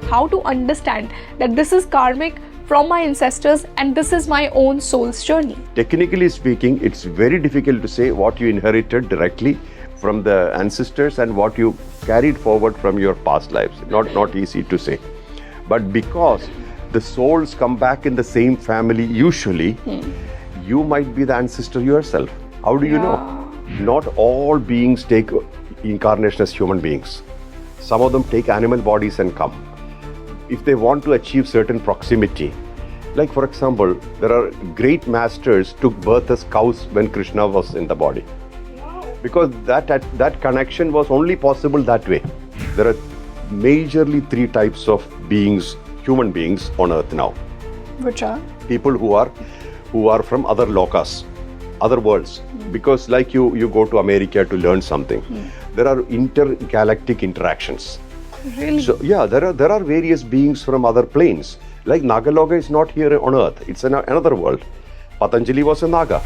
how to understand that this is karmic from my ancestors and this is my own soul's journey? Technically speaking, it's very difficult to say what you inherited directly from the ancestors and what you carried forward from your past lives. Not easy to say. But because the souls come back in the same family usually, you might be the ancestor yourself. How do you know? Not all beings take incarnation as human beings. Some of them take animal bodies and come. If they want to achieve certain proximity, like for example, there are great masters took birth as cows when Krishna was in the body. Because that connection was only possible that way. There are majorly 3 types of beings, human beings on earth now. Which are? People who are from other lokas, other worlds. Because like you go to America to learn something, there are intergalactic interactions. Really? So yeah, there are various beings from other planes. Like Nagaloka is not here on earth, it's in another world. Patanjali was a Naga.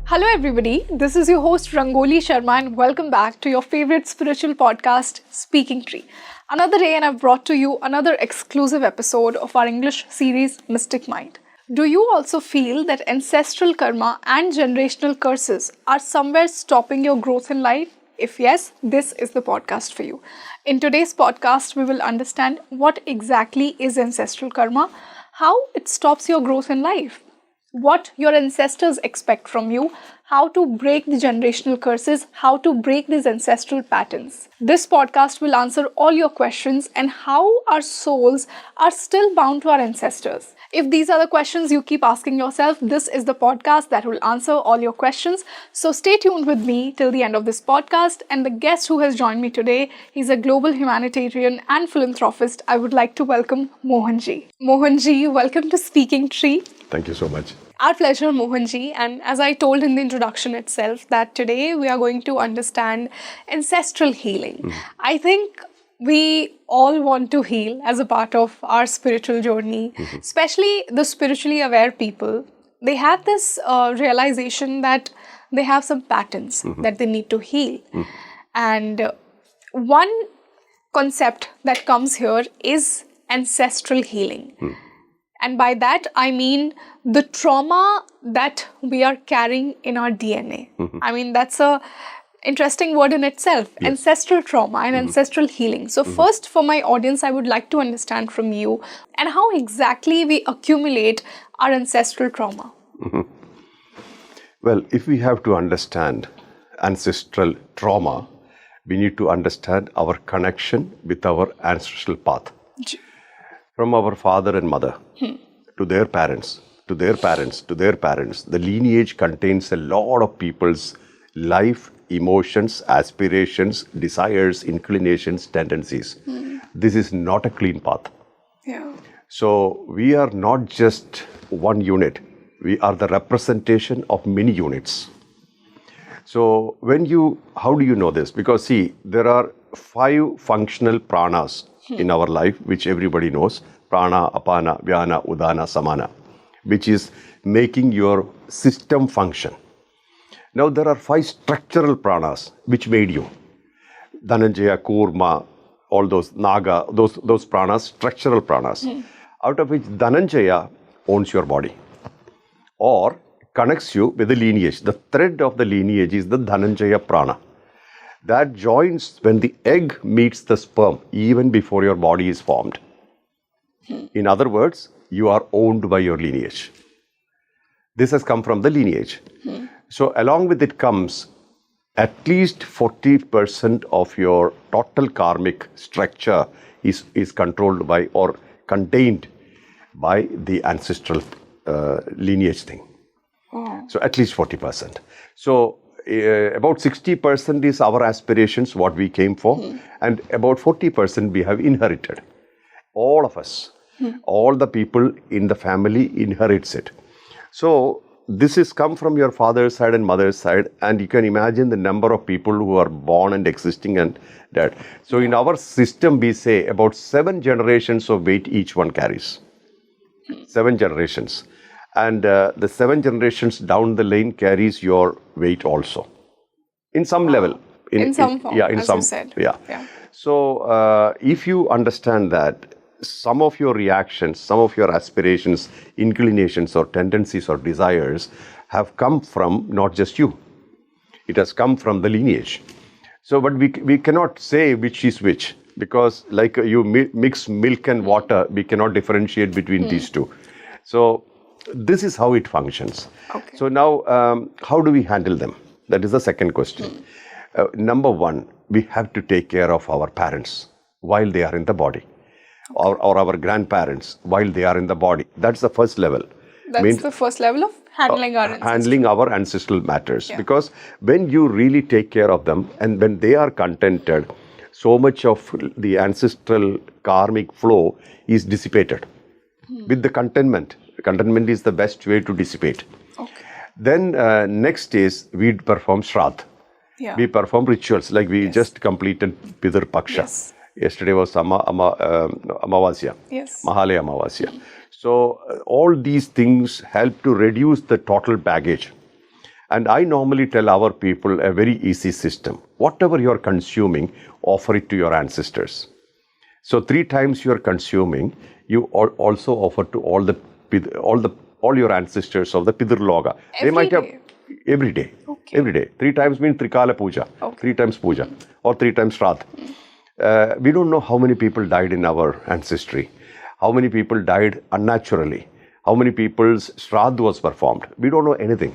Hello everybody, this is your host Rangoli Sharma and welcome back to your favorite spiritual podcast, Speaking Tree. Another day and I've brought to you another exclusive episode of our English series, Mystic Mind. Do you also feel that ancestral karma and generational curses are somewhere stopping your growth in life? If yes, this is the podcast for you. In today's podcast, we will understand what exactly is ancestral karma, how it stops your growth in life, what your ancestors expect from you, how to break the generational curses, how to break these ancestral patterns. This podcast will answer all your questions and how our souls are still bound to our ancestors. If these are the questions you keep asking yourself, this is the podcast that will answer all your questions. So stay tuned with me till the end of this podcast. And the guest who has joined me today, he's a global humanitarian and philanthropist. I would like to welcome Mohanji. Mohanji, welcome to Speaking Tree. Thank you so much. Our pleasure, Mohanji. And as I told in the introduction itself, that today we are going to understand ancestral healing. I think we all want to heal as a part of our spiritual journey, especially the spiritually aware people. They have this realization that they have some patterns that they need to heal. And one concept that comes here is ancestral healing. And by that, I mean the trauma that we are carrying in our DNA. I mean, that's a interesting word in itself, ancestral trauma and ancestral healing. So first, for my audience, I would like to understand from you and how exactly we accumulate our ancestral trauma. Well, if we have to understand ancestral trauma, we need to understand our connection with our ancestral path. From our father and mother to their parents, to their parents, to their parents. The lineage contains a lot of people's life, emotions, aspirations, desires, inclinations, tendencies. This is not a clean path. So we are not just one unit. We are the representation of many units. So how do you know this? Because see, there are 5 functional pranas in our life, which everybody knows. Prana, apana, vyana, udana, samana, which is making your system function. Now there are 5 structural pranas which made you. Dhananjaya, Kurma, all those Naga, those pranas, structural pranas, out of which Dhananjaya owns your body or connects you with the lineage. The thread of the lineage is the Dhananjaya prana. That joins when the egg meets the sperm, even before your body is formed. In other words, you are owned by your lineage. This has come from the lineage. So along with it comes at least 40% of your total karmic structure is controlled by or contained by the ancestral lineage thing. So at least 40%. So about 60% is our aspirations, what we came for, and about 40% we have inherited. All of us, all the people in the family inherits it. So this is come from your father's side and mother's side, and you can imagine the number of people who are born and existing and dead. So in our system, we say about 7 generations of weight each one carries. 7 generations. And the 7 generations down the lane carries your weight also. In some level. In some form, yeah, in as some, you said. Yeah. So if you understand that some of your reactions, some of your aspirations, inclinations or tendencies or desires have come from not just you. It has come from the lineage. So, but we cannot say which is which, because like you mix milk and water, we cannot differentiate between these two. So, this is how it functions. Okay. So now, how do we handle them? That is the second question. Number one, we have to take care of our parents while they are in the body, or our grandparents while they are in the body. That's the first level. That's the first level of handling our ancestors. Handling our ancestral matters. Because when you really take care of them and when they are contented, so much of the ancestral karmic flow is dissipated with the contentment. Contentment is the best way to dissipate. Okay. Then next is we perform shraddha. We perform rituals, like we just completed Pidur Paksha. Yesterday was Amavasya, Mahalaya Amavasya. So all these things help to reduce the total baggage. And I normally tell our people a very easy system. Whatever you are consuming, offer it to your ancestors. So 3 times you are consuming, you also offer to all your ancestors of the Pidur Loga. They might have every day. Okay. Every day. 3 times means Trikala Puja. 3 times Puja or 3 times Shraddha. We don't know how many people died in our ancestry. How many people died unnaturally. How many people's Shraddha was performed. We don't know anything.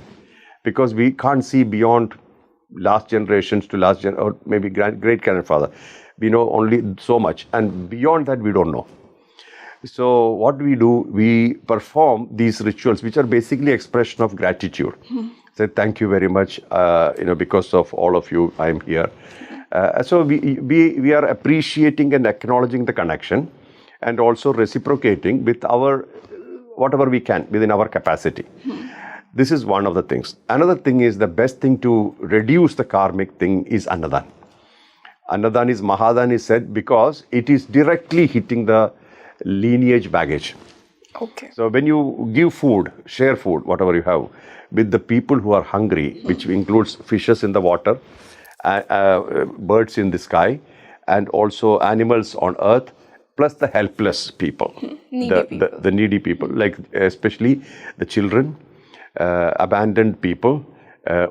Because we can't see beyond last generations to last or maybe great-grandfather. We know only so much. And beyond that, we don't know. So what we do, we perform these rituals, which are basically expression of gratitude. Say thank you very much. Because of all of you, I'm here. So we are appreciating and acknowledging the connection, and also reciprocating with our whatever we can within our capacity. This is one of the things. Another thing is, the best thing to reduce the karmic thing is Annadan. Annadan is Mahadan is said because it is directly hitting the lineage baggage. Okay. So when you give food, share food, whatever you have, with the people who are hungry, which includes fishes in the water, birds in the sky, and also animals on earth, plus the helpless people, the needy people, like especially the children, abandoned people,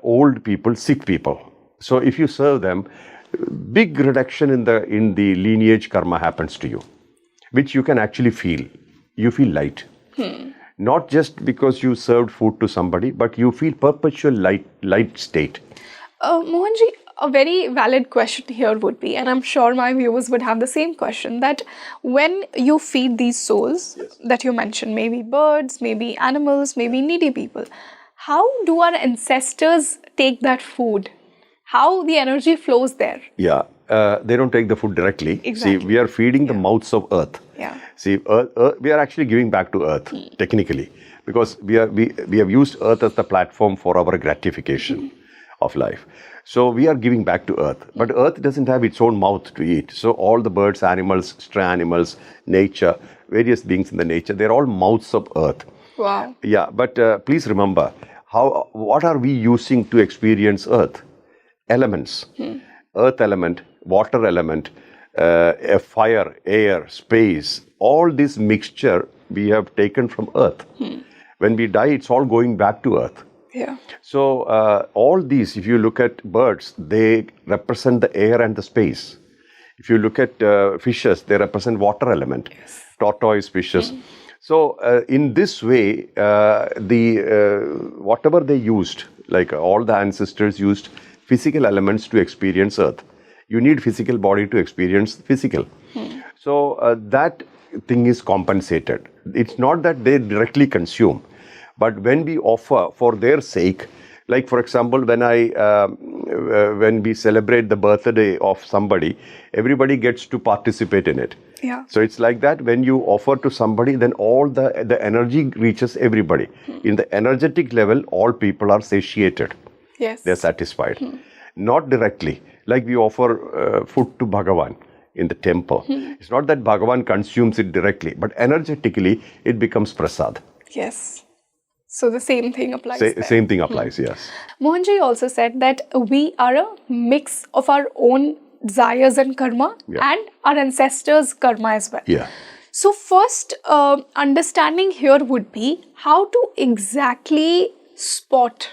old people, sick people. So if you serve them, big reduction in the lineage karma happens to you, which you can actually feel. You feel light. Not just because you served food to somebody, but you feel perpetual light state. Mohanji, a very valid question here would be, and I'm sure my viewers would have the same question, that when you feed these souls that you mentioned, maybe birds, maybe animals, maybe needy people, how do our ancestors take that food? How the energy flows there? Yeah, they don't take the food directly. Exactly. See, we are feeding the mouths of earth. Yeah. See, we are actually giving back to earth, technically, because we have used earth as the platform for our gratification of life. So we are giving back to earth, but earth doesn't have its own mouth to eat. So all the birds, animals, stray animals, nature, various beings in the nature, they're all mouths of earth. Wow. Yeah, but please remember, what are we using to experience earth? Elements. Earth element, water element, fire, air, space, all this mixture we have taken from earth. When we die, it's all going back to earth. Yeah. So all these, if you look at birds, they represent the air and the space. If you look at fishes, they represent water element, tortoise fishes. So in this way, whatever they used, like all the ancestors used physical elements to experience earth. You need physical body to experience physical. So that thing is compensated. It's not that they directly consume. But when we offer for their sake, like for example, when we celebrate the birthday of somebody, everybody gets to participate in it. Yeah. So it's like that. When you offer to somebody, then all the energy reaches everybody. In the energetic level, all people are satiated. Yes. They're satisfied. Not directly. Like we offer food to Bhagavan. in the temple. It's not that Bhagavan consumes it directly, but energetically it becomes prasad. Yes. So the same thing applies there. Same thing applies, yes. Mohanji also said that we are a mix of our own desires and karma and our ancestors' karma as well. Yeah. So first understanding here would be how to exactly spot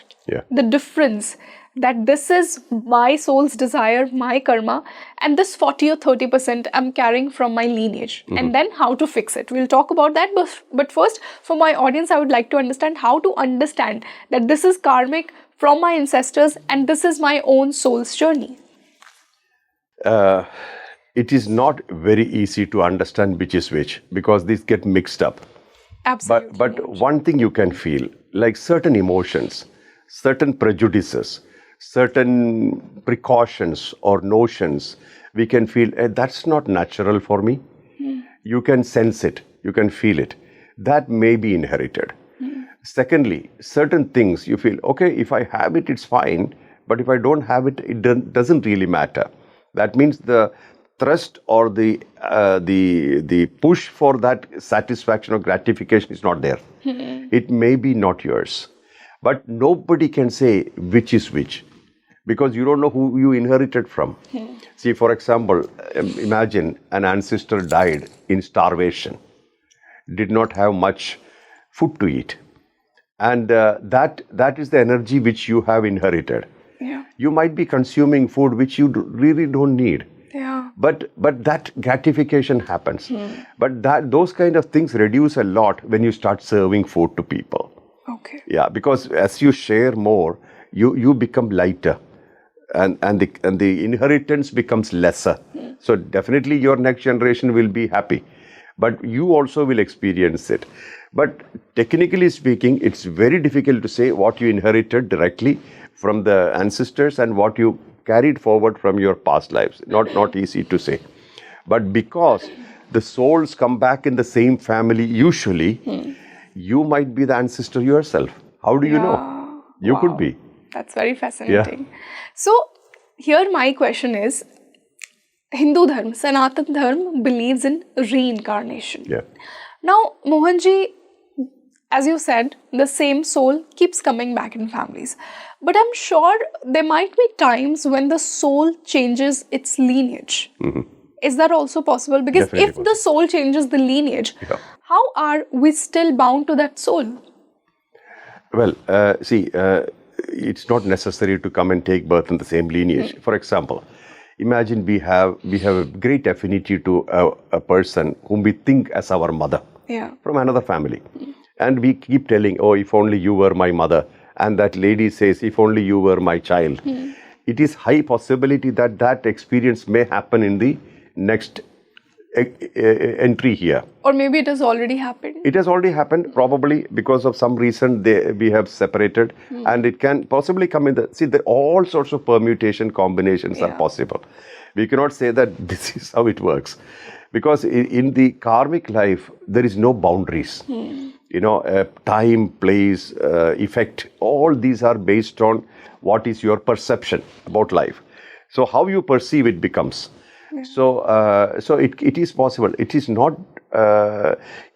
the difference that this is my soul's desire, my karma, and this 40 or 30% I'm carrying from my lineage, and then how to fix it. We'll talk about that, but first, for my audience, I would like to understand how to understand that this is karmic from my ancestors and this is my own soul's journey. It is not very easy to understand which is which because these get mixed up. Absolutely. But one thing you can feel, like certain emotions, certain prejudices, certain precautions or notions, we can feel that's not natural for me. You can sense it, you can feel it. That may be inherited. Secondly, certain things you feel, okay, if I have it, it's fine, but if I don't have it, it doesn't really matter. That means the thrust or the push for that satisfaction or gratification is not there. It may be not yours. But nobody can say which is which because you don't know who you inherited from. See, for example, imagine an ancestor died in starvation, did not have much food to eat. And that is the energy which you have inherited. Yeah. You might be consuming food which you really don't need. Yeah. But that gratification happens. But those kind of things reduce a lot when you start serving food to people. Okay. Yeah, because as you share more, you become lighter, and the inheritance becomes lesser. So definitely your next generation will be happy, but you also will experience it. But technically speaking, it's very difficult to say what you inherited directly from the ancestors and what you carried forward from your past lives. Not easy to say. But because the souls come back in the same family usually, you might be the ancestor yourself. How do you know? You could be. That's very fascinating. So here my question is, Hindu Dharma, Sanatan Dharma believes in reincarnation. Yeah. Now, Mohanji, as you said, the same soul keeps coming back in families. But I'm sure there might be times when the soul changes its lineage. Is that also possible? Because if the soul changes the lineage, how are we still bound to that soul? Well, it's not necessary to come and take birth in the same lineage. For example, imagine we have a great affinity to a person whom we think as our mother from another family. And we keep telling, oh, if only you were my mother. And that lady says, if only you were my child. It is high possibility that that experience may happen in the next entry here. Or maybe it has already happened. It has already happened, probably because of some reason we have separated. And it can possibly come in all sorts of permutation combinations are possible. We cannot say that this is how it works. Because in the karmic life, there is no boundaries. Time, place, effect, all these are based on what is your perception about life. So how you perceive it becomes. So it is possible. It is not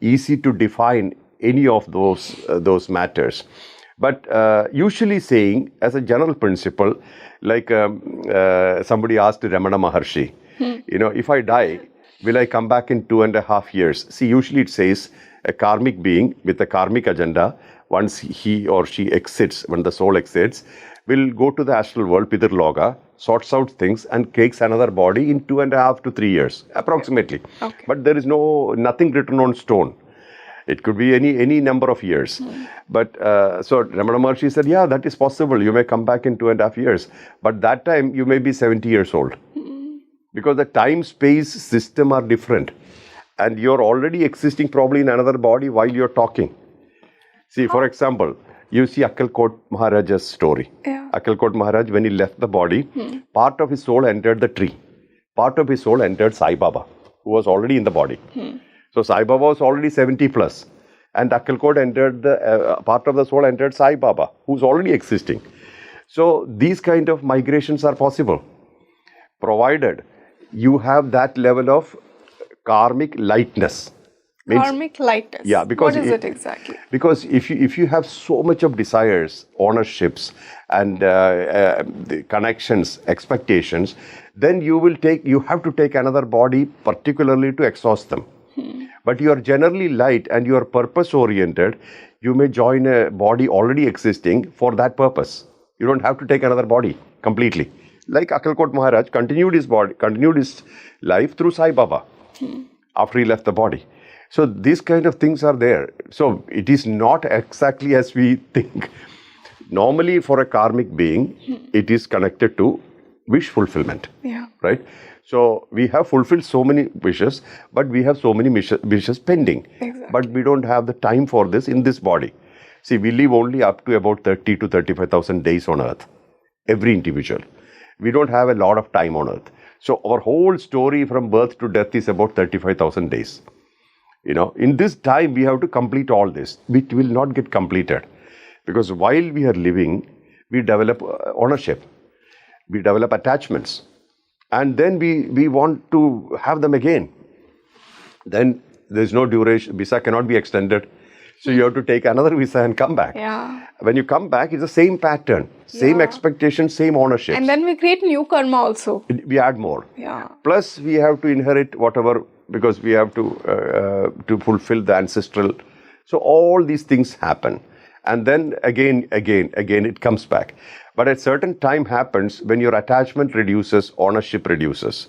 easy to define any of those matters. But usually saying, as a general principle, like somebody asked Ramana Maharshi, if I die, will I come back in 2.5 years? See, usually it says a karmic being with a karmic agenda, once he or she exits, when the soul exits, will go to the astral world, Pidir Loka, sorts out things and takes another body in 2.5 to 3 years, approximately. Okay. But there is nothing written on stone. It could be any number of years. But so Ramana Maharshi said, yeah, that is possible. You may come back in 2.5 years. But that time you may be 70 years old. Because the time-space system are different. And you're already existing probably in another body while you're talking. See, for example, you see Akkalkot Maharaja's story. Akkalkot Maharaj, when he left the body, part of his soul entered the tree. Part of his soul entered Sai Baba, who was already in the body. So Sai Baba was already 70 plus. And Akkalkot entered part of the soul entered Sai Baba, who's already existing. So these kind of migrations are possible, provided you have that level of karmic lightness. Karmic lightness. Yeah, because what is it exactly? Because if you have so much of desires, ownerships, and the connections, expectations, then you have to take another body, particularly to exhaust them. But you are generally light and you are purpose oriented. You may join a body already existing for that purpose. You don't have to take another body completely. Like Akkalkot Maharaj continued his life through Sai Baba after he left the body. So these kind of things are there. So it is not exactly as we think. Normally for a karmic being, it is connected to wish fulfillment. Yeah. Right? So we have fulfilled so many wishes, but we have so many wishes pending. Exactly. But we don't have the time for this in this body. See, we live only up to about 30 to 35,000 days on earth. Every individual. We don't have a lot of time on earth. So our whole story from birth to death is about 35,000 days. In this time, we have to complete all this, which will not get completed. Because while we are living, we develop ownership. We develop attachments. And then we want to have them again. Then there's no duration. Visa cannot be extended. So you have to take another visa and come back. Yeah. When you come back, it's the same pattern, same expectation, same ownership. And then we create new karma also. We add more. Yeah. Plus, we have to inherit whatever, because we have to fulfill the ancestral. So all these things happen. And then again, it comes back. But at certain time happens when your attachment reduces, ownership reduces.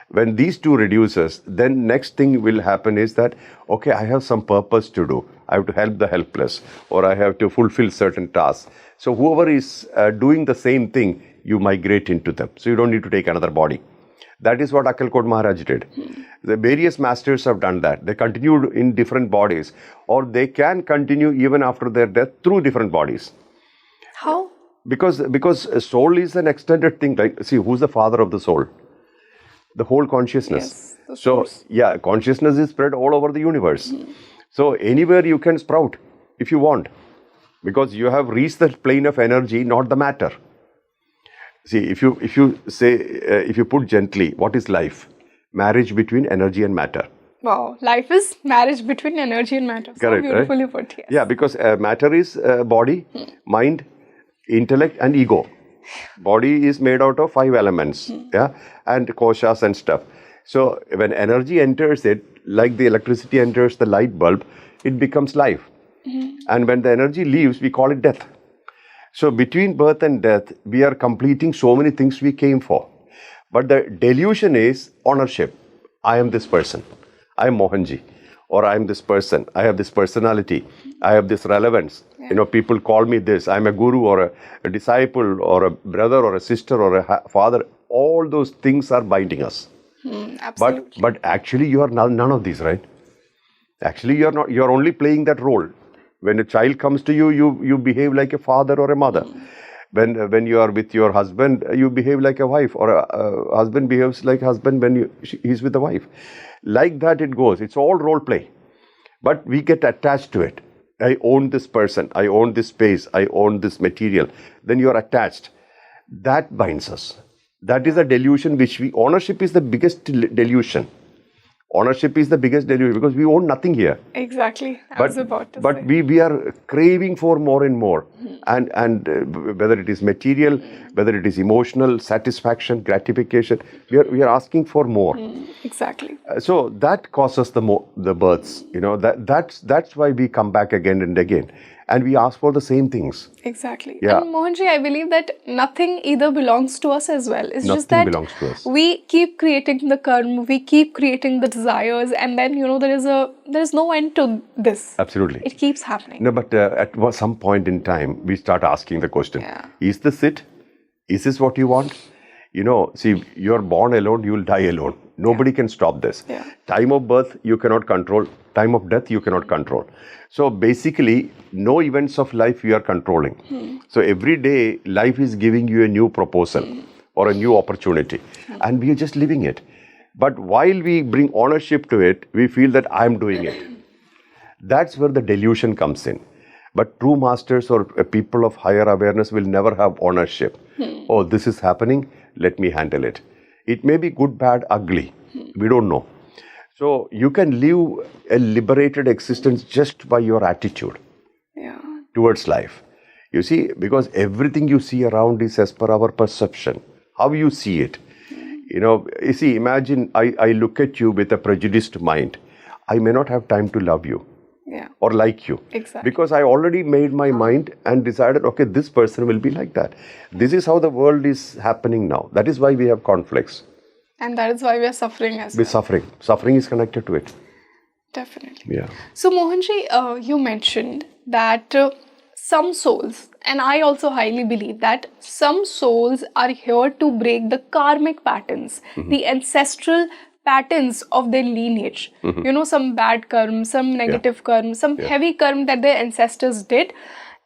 When these two reduces, then next thing will happen is that, okay, I have some purpose to do. I have to help the helpless, or I have to fulfill certain tasks. So whoever is doing the same thing, you migrate into them. So you don't need to take another body. That is what Akkalkot Maharaj did. The various masters have done that. They continued in different bodies, or they can continue even after their death through different bodies. How? Because soul is an extended thing. Like, see, who's the father of the soul? The whole consciousness. Yes, So, yeah, consciousness is spread all over the universe. So, anywhere you can sprout if you want. Because you have reached the plane of energy, not the matter. See, if you put gently, what is life? Marriage between energy and matter. Wow, life is marriage between energy and matter. Correct, So beautifully right? put, yes. Yeah, because matter is body, mind, intellect and ego. Body is made out of 5 elements, and koshas and stuff. So when energy enters it, like the electricity enters the light bulb, it becomes life. And when the energy leaves, we call it death. So between birth and death, we are completing so many things we came for. But the delusion is ownership. I am this person. I am Mohanji. Or I am this person. I have this personality. I have this relevance. Yeah. People call me this. I am a guru or a disciple or a brother or a sister or a father. All those things are binding us. Absolutely. But actually you are none of these, right? Actually you are not. You are only playing that role. When a child comes to you, you behave like a father or a mother. When you are with your husband, you behave like a wife, or a husband behaves like a husband when he's with the wife. Like that it goes. It's all role play. But we get attached to it. I own this person. I own this space. I own this material. Then you are attached. That binds us. That is a delusion ownership is the biggest delusion. Ownership is the biggest delusion because we own nothing here. Exactly. But we are craving for more and more. And whether it is material, whether it is emotional, satisfaction, gratification, we are asking for more. Exactly. So that causes the births. That's why we come back again and again. And we ask for the same things. Exactly. Yeah. And Mohanji, I believe that nothing either belongs to us as well. It's just that belongs to us. We keep creating the karma, we keep creating the desires, and then there is no end to this. Absolutely. It keeps happening. No, but at some point in time, we start asking the question: Is this it? Is this what you want? See, you're born alone, you will die alone. Nobody can stop this. Yeah. Time of birth, you cannot control. Time of death, you cannot control. So basically, no events of life you are controlling. So every day, life is giving you a new proposal or a new opportunity. And we are just living it. But while we bring ownership to it, we feel that I'm doing it. That's where the delusion comes in. But true masters or people of higher awareness will never have ownership. Oh, this is happening, let me handle it. It may be good, bad, ugly. We don't know. So you can live a liberated existence just by your attitude towards life. You see, because everything you see around is as per our perception, how you see it. You see, imagine I look at you with a prejudiced mind. I may not have time to love you or like you. Exactly. Because I already made my mind and decided, okay, this person will be like that. This is how the world is happening now. That is why we have conflicts. And that is why we are suffering as well. We're suffering. Suffering is connected to it. Definitely. Yeah. So Mohanji, you mentioned that some souls, and I also highly believe that some souls are here to break the karmic patterns, the ancestral patterns of their lineage. Some bad karma, some negative karma, some heavy karma that their ancestors did.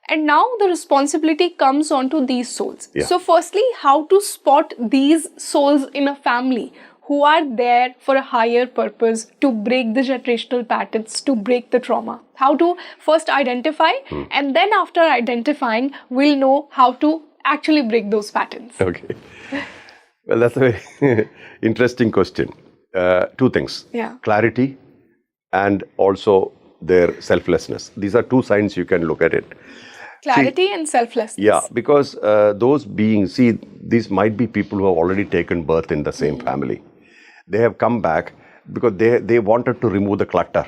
And now the responsibility comes onto these souls. Yeah. So firstly, how to spot these souls in a family who are there for a higher purpose to break the generational patterns, to break the trauma. How to first identify, and then after identifying, we'll know how to actually break those patterns. Okay. Well, that's a very interesting question. Two things. Yeah. Clarity and also their selflessness. These are two signs you can look at it. Clarity and selflessness. Yeah, because those beings, see, these might be people who have already taken birth in the same family. They have come back because they wanted to remove the clutter.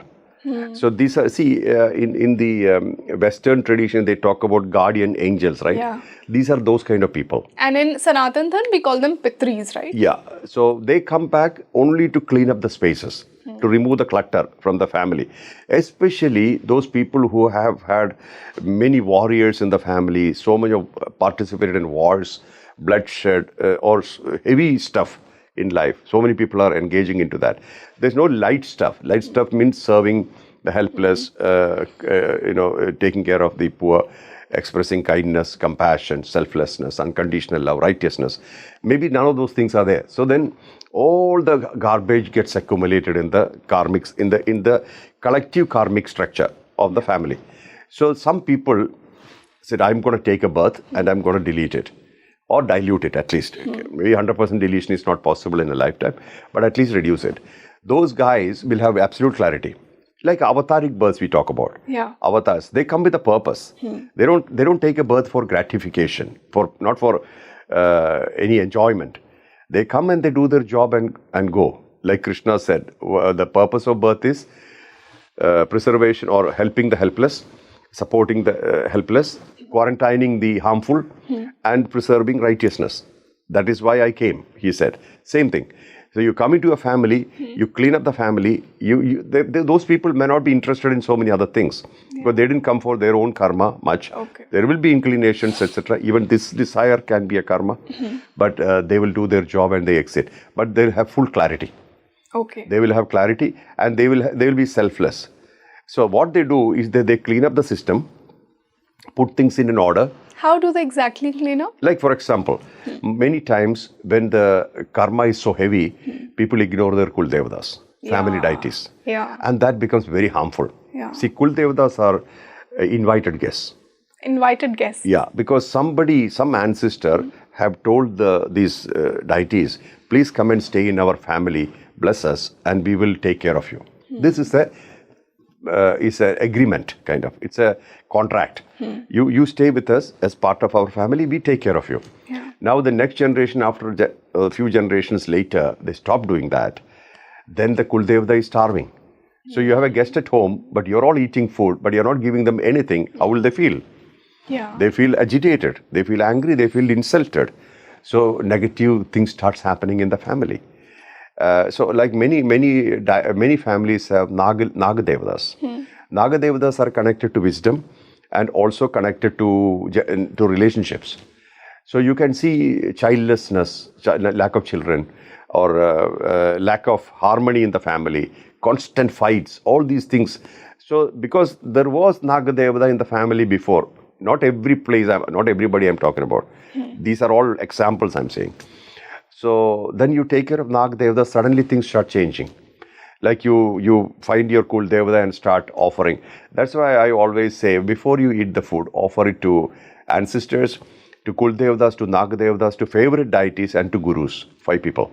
So these are, in the Western tradition, they talk about guardian angels, right? Yeah. These are those kind of people. And in Sanatan Dharma, we call them Pitris, right? Yeah. So they come back only to clean up the spaces, to remove the clutter from the family. Especially those people who have had many warriors in the family, so many of participated in wars, bloodshed, or heavy stuff in life. So many people are engaging into that. There's no light stuff. Light stuff means serving the helpless, taking care of the poor, expressing kindness, compassion, selflessness, unconditional love, righteousness. Maybe none of those things are there. So then all the garbage gets accumulated in the karmics, in the collective karmic structure of the family. So some people said, I'm going to take a birth and I'm going to delete it. Or dilute it at least. Maybe 100% deletion is not possible in a lifetime, but at least reduce it. Those guys will have absolute clarity. Like avataric births we talk about. Yeah. Avatars, they come with a purpose. They don't take a birth for gratification, not for any enjoyment. They come and they do their job and go. Like Krishna said, the purpose of birth is preservation or helping the helpless, supporting the helpless, quarantining the harmful, and preserving righteousness. That is why I came, he said. Same thing. So you come into a family, you clean up the family, those people may not be interested in so many other things, but they didn't come for their own karma much. Okay. There will be inclinations, etc. Even this desire can be a karma, but they will do their job and they exit. But they'll have full clarity. Okay. They will have clarity and they will be selfless. So what they do is that they clean up the system, put things in an order. How do they exactly clean up? Like for example, many times when the karma is so heavy, people ignore their Kuldevadas, family deities. Yeah. And that becomes very harmful. Yeah. See, Kuldevadas are invited guests. Invited guests. Yeah, because some ancestor have told these deities, please come and stay in our family, bless us, and we will take care of you. This is an agreement, kind of. It's a contract. You stay with us as part of our family, we take care of you. Yeah. Now the next generation, after a few generations later, they stop doing that. Then the Kuldevada is starving. So you have a guest at home, but you're all eating food, but you're not giving them anything. How will they feel? Yeah. They feel agitated, they feel angry, they feel insulted. So negative things starts happening in the family. So like many families have Nagadevadas. Nagadevadas are connected to wisdom and also connected to relationships. So you can see childlessness, lack of children, or lack of harmony in the family, constant fights, all these things. So because there was Nagadevada in the family before, not every place, not everybody I'm talking about. These are all examples I'm saying. So then you take care of Nagadevada, suddenly things start changing. Like you find your Kuldevada and start offering. That's why I always say, before you eat the food, offer it to ancestors, to Kuldevadas, to Nagadevadas, to favorite deities, and to gurus, 5 people.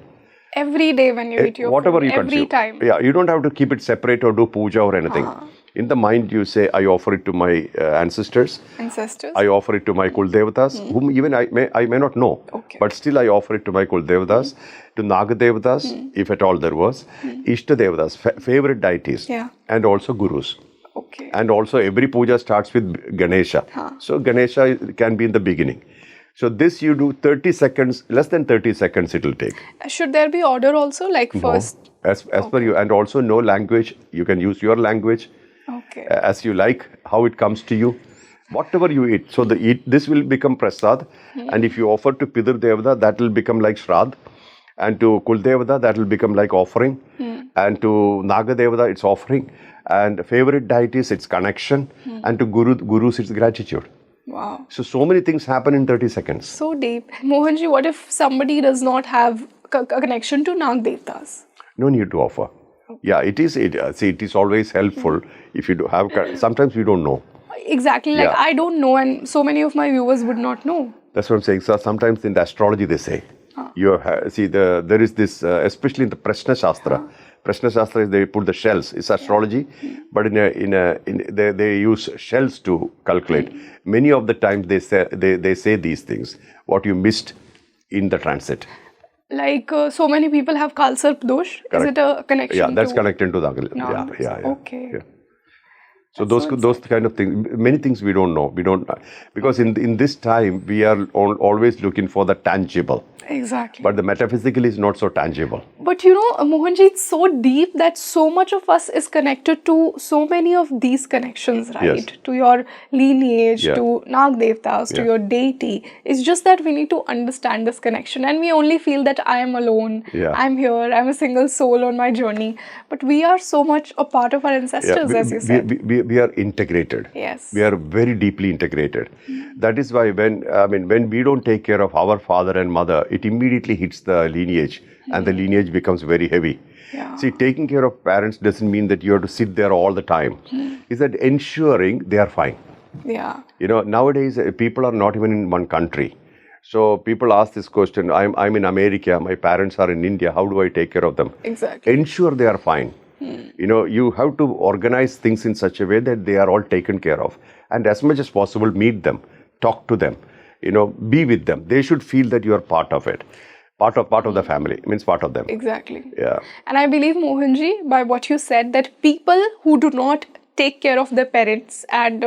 Every day when you eat your whatever food, you every consume. time. Yeah, you don't have to keep it separate or do puja or anything. In the mind, you say, I offer it to my ancestors. Ancestors. I offer it to my Kuldevatas, whom even I may not know. Okay. But still I offer it to my Kuldevatas, to Nagadevatas, if at all there was, Ishtadevatas, favorite deities, Yeah. and also Gurus. Okay. And also every puja starts with Ganesha. So Ganesha can be in the beginning. So this you do 30 seconds, less than 30 seconds it will take. Should there be order also, like first? As per you. And also no language. You can use your language Okay. as you like, how it comes to you. Whatever you eat. So this will become prasad. And if you offer to Pidur Devada, that will become like Shrad. And to Kul Devada, that will become like offering. And to Naga Devada, it's offering. And favorite deities, it's connection. And to Gurus, it's gratitude. Wow. So many things happen in 30 seconds. So deep. Mohanji, what if somebody does not have a connection to Nag Devtas? No need to offer. Yeah, it is always helpful if you do have, sometimes we don't know. Exactly, like I don't know, and so many of my viewers would not know. That's what I'm saying. So sometimes in the astrology they say, there is this, especially in the Prashna Shastra. Prashna Shastra is they put the shells. It's astrology, but they use shells to calculate. Many of the times they say these things. What you missed in the transit. Like so many people have kaalsarp dosh. Correct. Is it a connection? Yeah, that's to connected to the yeah. Okay. Yeah. So those kind of things, many things we don't know. We don't, because in this time we are always looking for the tangible. Exactly. But the metaphysical is not so tangible. But Mohanji, it's so deep that so much of us is connected to so many of these connections, right? Yes. To your lineage, to Nag Devtas, to Yeah. your deity. It's just that we need to understand this connection, and we only feel that I am alone, I'm here, I'm a single soul on my journey. But we are so much a part of our ancestors, as you said. We are integrated. Yes. We are very deeply integrated. That is why when we don't take care of our father and mother, it immediately hits the lineage, and the lineage becomes very heavy. Yeah. See, taking care of parents doesn't mean that you have to sit there all the time. It's that ensuring they are fine. Yeah. Nowadays people are not even in one country. So people ask this question, I'm in America, my parents are in India, how do I take care of them? Exactly. Ensure they are fine. You have to organize things in such a way that they are all taken care of. And as much as possible, meet them, talk to them, be with them. They should feel that you are part of it. Part of the family, means part of them. Exactly. Yeah. And I believe, Mohanji, by what you said, that people who do not take care of their parents and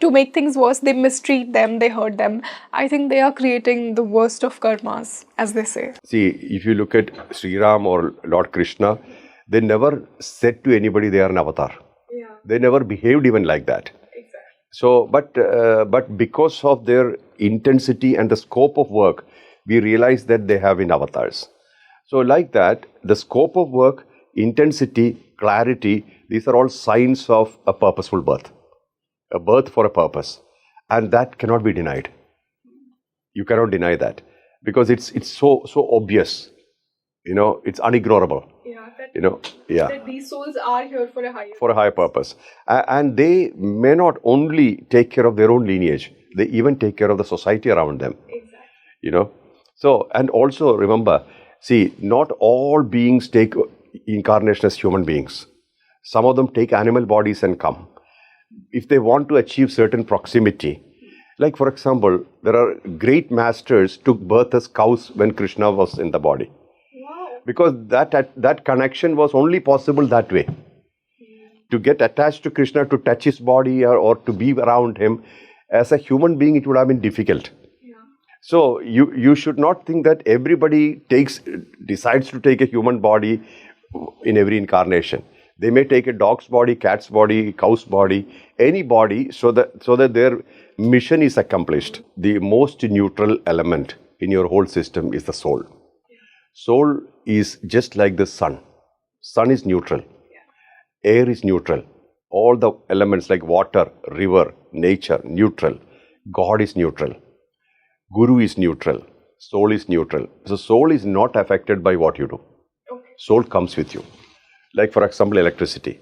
to make things worse, they mistreat them, they hurt them. I think they are creating the worst of karmas, as they say. See, if you look at Sri Ram or Lord Krishna, they never said to anybody they are an avatar. Yeah. They never behaved even like that. Exactly. So, but because of their intensity and the scope of work, we realize that they have been avatars. So like that, the scope of work, intensity, clarity, these are all signs of a purposeful birth. A birth for a purpose. And that cannot be denied. You cannot deny that. Because it's so obvious. It's unignorable. Yeah, that these souls are here for a higher purpose. And they may not only take care of their own lineage, they even take care of the society around them. Exactly. So, and also remember, see, not all beings take incarnation as human beings. Some of them take animal bodies and come. If they want to achieve certain proximity, like for example, there are great masters took birth as cows when Krishna was in the body. Wow. Because that connection was only possible that way. To get attached to Krishna, to touch his body or to be around him, as a human being, it would have been difficult. So you should not think that everybody decides to take a human body in every incarnation. They may take a dog's body, cat's body, cow's body, any body, so that their mission is accomplished. The most neutral element in your whole system is the soul. Soul is just like the sun. Sun is neutral. Air is neutral. All the elements like water, river, nature, neutral. God is neutral. Guru is neutral. Soul is neutral. So soul is not affected by what you do. Soul comes with you. Like for example, electricity.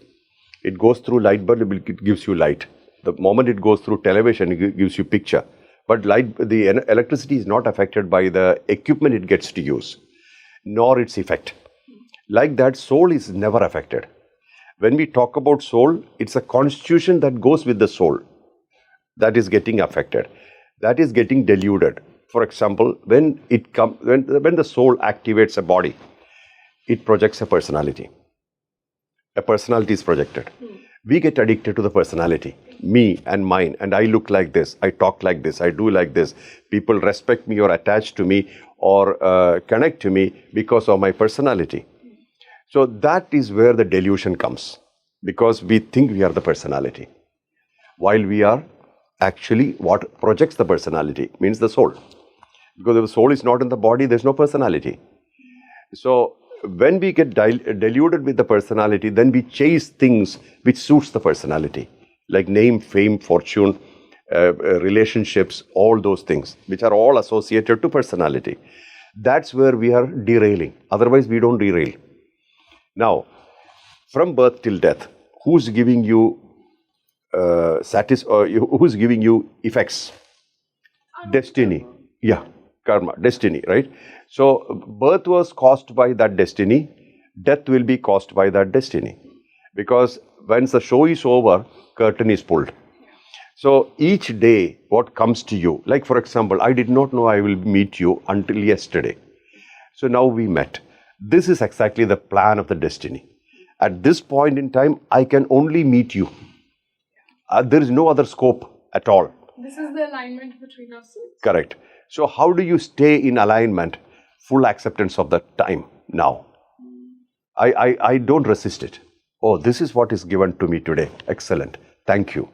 It goes through light bulb, it gives you light. The moment it goes through television, it gives you picture. But the electricity is not affected by the equipment it gets to use. nor its effect. Like that, soul is never affected. When we talk about soul, it's a constitution that goes with the soul that is getting affected, that is getting diluted. For example, when the soul activates a body, it projects a personality. A personality is projected. We get addicted to the personality, me and mine, and I look like this, I talk like this, I do like this. People respect me or attach to me or connect to me because of my personality. So that is where the delusion comes, because we think we are the personality, while we are actually what projects the personality, means the soul. Because if the soul is not in the body, there's no personality. So when we get deluded with the personality, then we chase things which suits the personality, like name, fame, fortune, relationships, all those things, which are all associated to personality. That's where we are derailing. Otherwise, we don't derail. Now, from birth till death, who's giving you who's giving you effects? Destiny. Yeah, karma, destiny, right? So, birth was caused by that destiny, death will be caused by that destiny. Because once the show is over, curtain is pulled. So, each day, what comes to you, like for example, I did not know I will meet you until yesterday. So, now we met. This is exactly the plan of the destiny. At this point in time, I can only meet you. There is no other scope at all. This is the alignment between our souls. Correct. So how do you stay in alignment, full acceptance of the time now? I don't resist it. Oh, this is what is given to me today. Excellent. Thank you.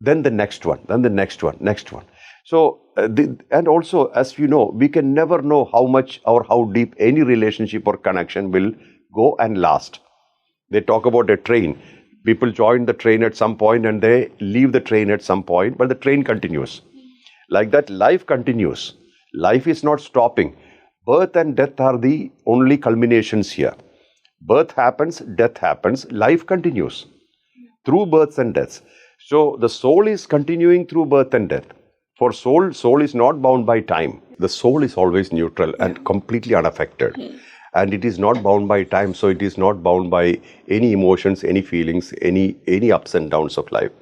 Then the next one, then the next one, next one. So, and also, as you know, we can never know how much or how deep any relationship or connection will go and last. They talk about a train. People join the train at some point and they leave the train at some point, but the train continues. Like that, life continues. Life is not stopping. Birth and death are the only culminations here. Birth happens, death happens, life continues through births and deaths. So the soul is continuing through birth and death. For soul is not bound by time. The soul is always neutral and completely unaffected. And it is not bound by time, so it is not bound by any emotions, any feelings, any ups and downs of life.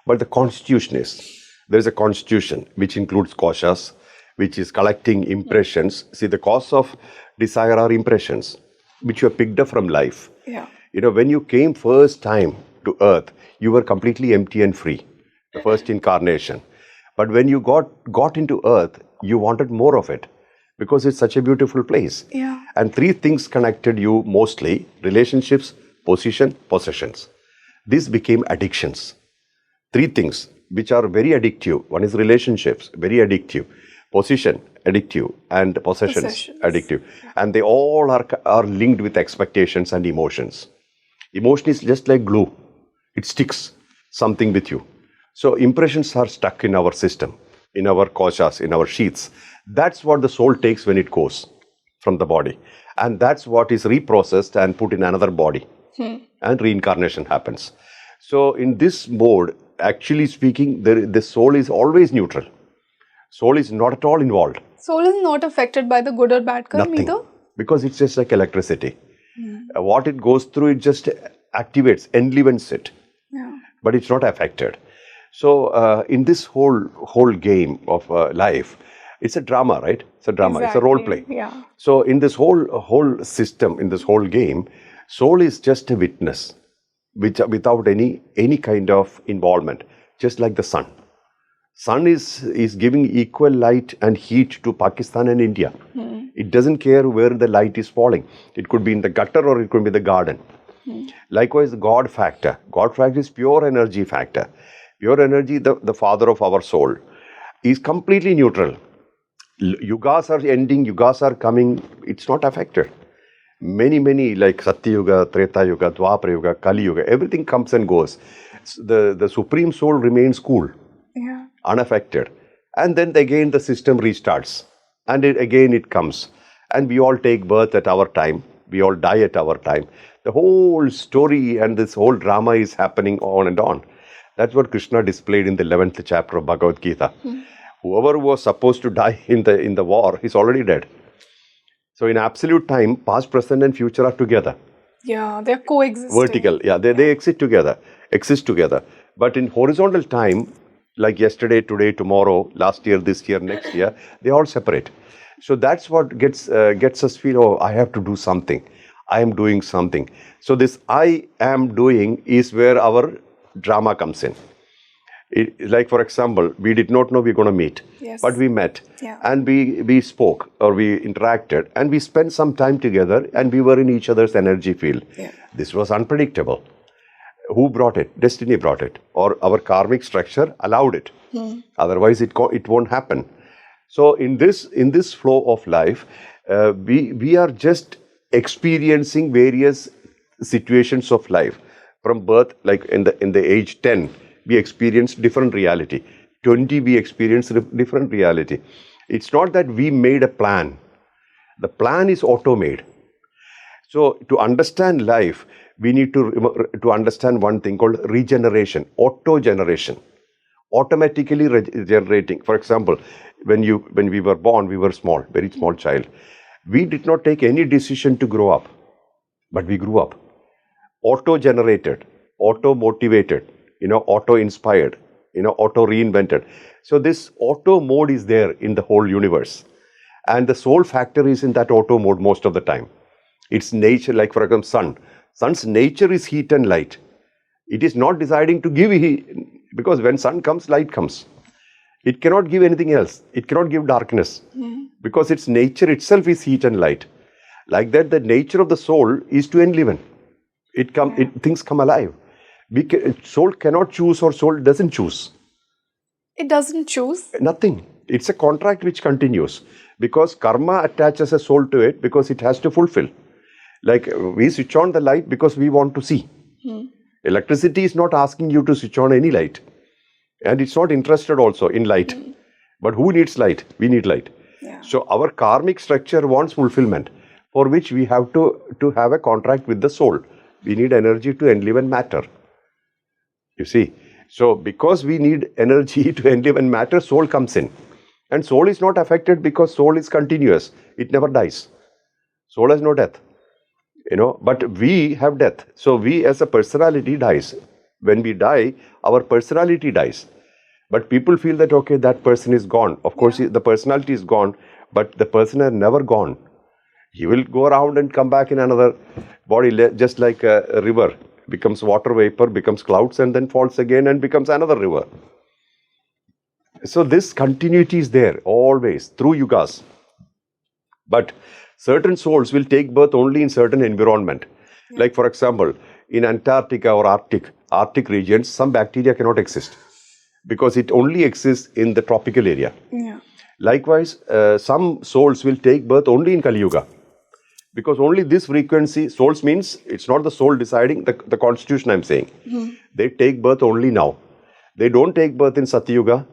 But the constitution is. There is a constitution which includes koshas, which is collecting impressions. See, the cause of desire are impressions, which you have picked up from life. Yeah. You know, when you came first time to earth, you were completely empty and free, the first incarnation. But when you got into earth, you wanted more of it because it's such a beautiful place. Yeah. And three things connected you mostly: relationships, position, possessions. These became addictions. Three things which are very addictive. One is relationships, very addictive. Position, addictive. And possessions, addictive. And they all are linked with expectations and emotions. Emotion is just like glue. It sticks something with you. So impressions are stuck in our system, in our koshas, in our sheaths. That's what the soul takes when it goes from the body. And that's what is reprocessed and put in another body. And reincarnation happens. So in this mode, actually speaking, the soul is always neutral. Soul is not at all involved. Soul is not affected by the good or bad karma Nothing. either? Because it's just like electricity. What it goes through, it just activates, enlivens it. Yeah. But it's not affected. So in this whole game of life, it's a drama, right? It's a drama. Exactly. It's a role play. Yeah. So in this whole system, in this whole game, soul is just a witness, without any kind of involvement, just like the sun. Sun is giving equal light and heat to Pakistan and India. It doesn't care where the light is falling. It could be in the gutter or it could be the garden. Likewise, the God factor. God factor is pure energy factor. Pure energy, the father of our soul, is completely neutral. Yugas are ending, yugas are coming, it's not affected. Many like satyuga, treta yuga, dwapara yuga, kalyuga, everything comes and goes. The supreme soul remains cool, unaffected. And then again the system restarts. And again it comes. And we all take birth at our time. We all die at our time. The whole story and this whole drama is happening on and on. That's what Krishna displayed in the 11th chapter of Bhagavad Gita. Whoever was supposed to die in the war is already dead. So in absolute time, past, present and future are together. Yeah, they're coexisting. Vertical, yeah, they exist together. But in horizontal time, like yesterday, today, tomorrow, last year, this year, next year, they all separate. So that's what gets us feel, oh, I have to do something. I am doing something. So this I am doing is where our drama comes in. Like for example, we did not know we were going to meet, Yes. but we met, Yeah. and we spoke or we interacted, and we spent some time together, and we were in each other's energy field. Yeah. This was unpredictable. Who brought it? Destiny brought it, or our karmic structure allowed it. Otherwise, it won't happen. So in this flow of life, we are just experiencing various situations of life from birth. Like in the age 10, we experience different reality. 20, we experience different reality. It's not that we made a plan. The plan is auto-made. So to understand life, we need to understand one thing called regeneration, auto-generation, automatically regenerating. For example, when we were born, we were small, very small child. We did not take any decision to grow up, but we grew up. Auto-generated, auto-motivated, auto-inspired, auto-reinvented. So this auto mode is there in the whole universe. And the soul factor is in that auto mode most of the time. Its nature, like for example, sun. Sun's nature is heat and light. It is not deciding to give heat, because when sun comes, light comes. It cannot give anything else. It cannot give darkness, because its nature itself is heat and light. Like that, the nature of the soul is to enliven. Things come alive. Soul cannot choose, or soul doesn't choose. It doesn't choose. Nothing. It's a contract which continues, because karma attaches a soul to it because it has to fulfill. Like we switch on the light because we want to see. Electricity is not asking you to switch on any light, and it's not interested also in light. But who needs light? We need light. Yeah. So our karmic structure wants fulfillment, for which we have to have a contract with the soul. We need energy to enliven matter. You see, so because we need energy to enliven matter, soul comes in. And soul is not affected because soul is continuous. It never dies. Soul has no death. But we have death. So we as a personality dies. When we die, our personality dies. But people feel that, okay, that person is gone. Of course, the personality is gone, but the person has never gone. He will go around and come back in another body, just like a river. Becomes water vapor, becomes clouds, and then falls again and becomes another river. So this continuity is there always through yugas. But certain souls will take birth only in certain environment. Like for example, in Antarctica or Arctic regions, some bacteria cannot exist because it only exists in the tropical area. Yeah. Likewise, some souls will take birth only in Kalyuga. Because only this frequency, souls means it's not the soul deciding, the constitution I'm saying. They take birth only now. They don't take birth in Satyuga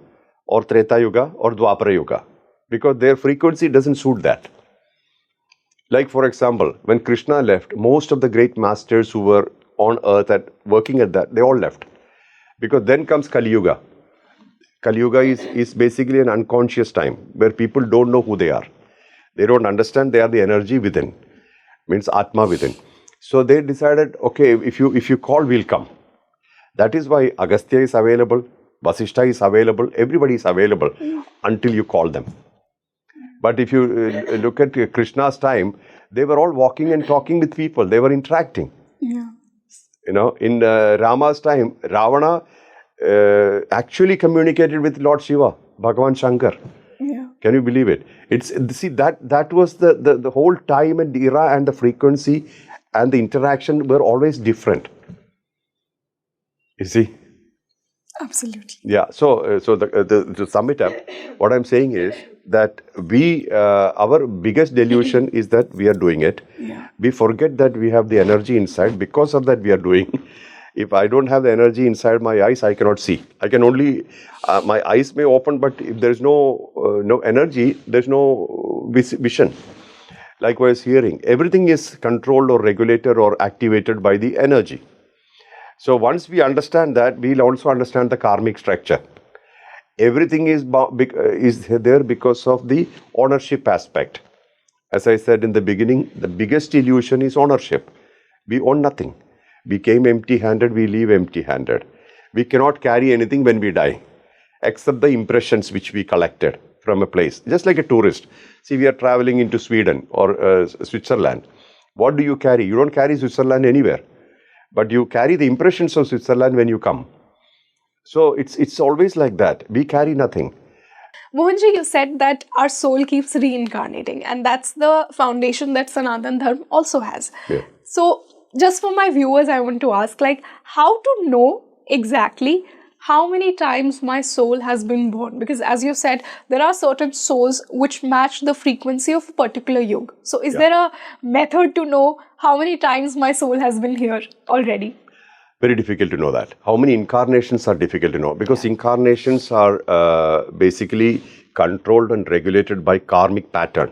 or Treta Yuga or Dwapara Yuga, because their frequency doesn't suit that. Like for example, when Krishna left, most of the great masters who were on earth working at that, they all left. Because then comes Kalyuga. Kalyuga is basically an unconscious time where people don't know who they are. They don't understand they are the energy within. Means Atma within. So they decided, okay, if you call, we'll come. That is why Agastya is available, Vasishtha is available, everybody is available until you call them. But if you look at Krishna's time, they were all walking and talking with people. They were interacting. Yeah. In Rama's time, Ravana actually communicated with Lord Shiva, Bhagavan Shankar. Yeah. Can you believe it? That was the whole time and era, and the frequency and the interaction were always different. You see? Absolutely. Yeah. So to sum it up, what I'm saying is that our biggest delusion is that we are doing it. Yeah. We forget that we have the energy inside. Because of that, we are doing. If I don't have the energy inside my eyes, I cannot see. I can only, my eyes may open, but if there's no energy, there's no vision. Likewise, hearing. Everything is controlled or regulated or activated by the energy. So once we understand that, we'll also understand the karmic structure. Everything is there because of the ownership aspect. As I said in the beginning, the biggest illusion is ownership. We own nothing. We came empty-handed, we leave empty-handed. We cannot carry anything when we die, except the impressions which we collected from a place. Just like a tourist. See, we are traveling into Sweden or Switzerland. What do you carry? You don't carry Switzerland anywhere. But you carry the impressions of Switzerland when you come. So it's always like that. We carry nothing. Mohanji, you said that our soul keeps reincarnating, and that's the foundation that Sanatan Dharma also has. Yeah. So, just for my viewers, I want to ask, like, how to know exactly how many times my soul has been born? Because as you said, there are certain souls which match the frequency of a particular yuga. So, is there a method to know how many times my soul has been here already? Very difficult to know that. How many incarnations are difficult to know? Because incarnations are basically controlled and regulated by karmic pattern.